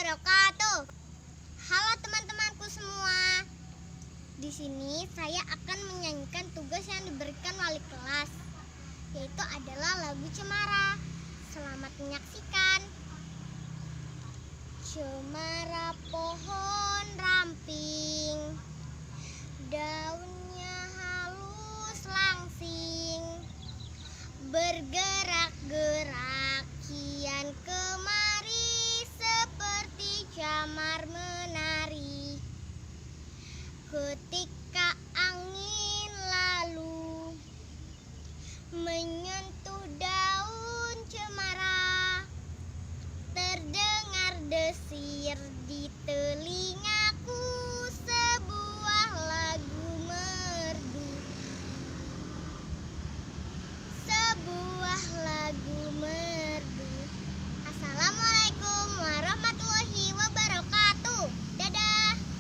wabarakatuh. Halo teman-temanku semua. Di sini saya akan menyanyikan tugas yang diberikan wali kelas, yaitu adalah lagu Cemara. Selamat menyaksikan. Cemara pohon ramping, daunnya halus langsing, bergerak-gerak kian kemari seperti camar menari. Ketika angin lalu menyentuh daun cemara, terdengar desir di telinga.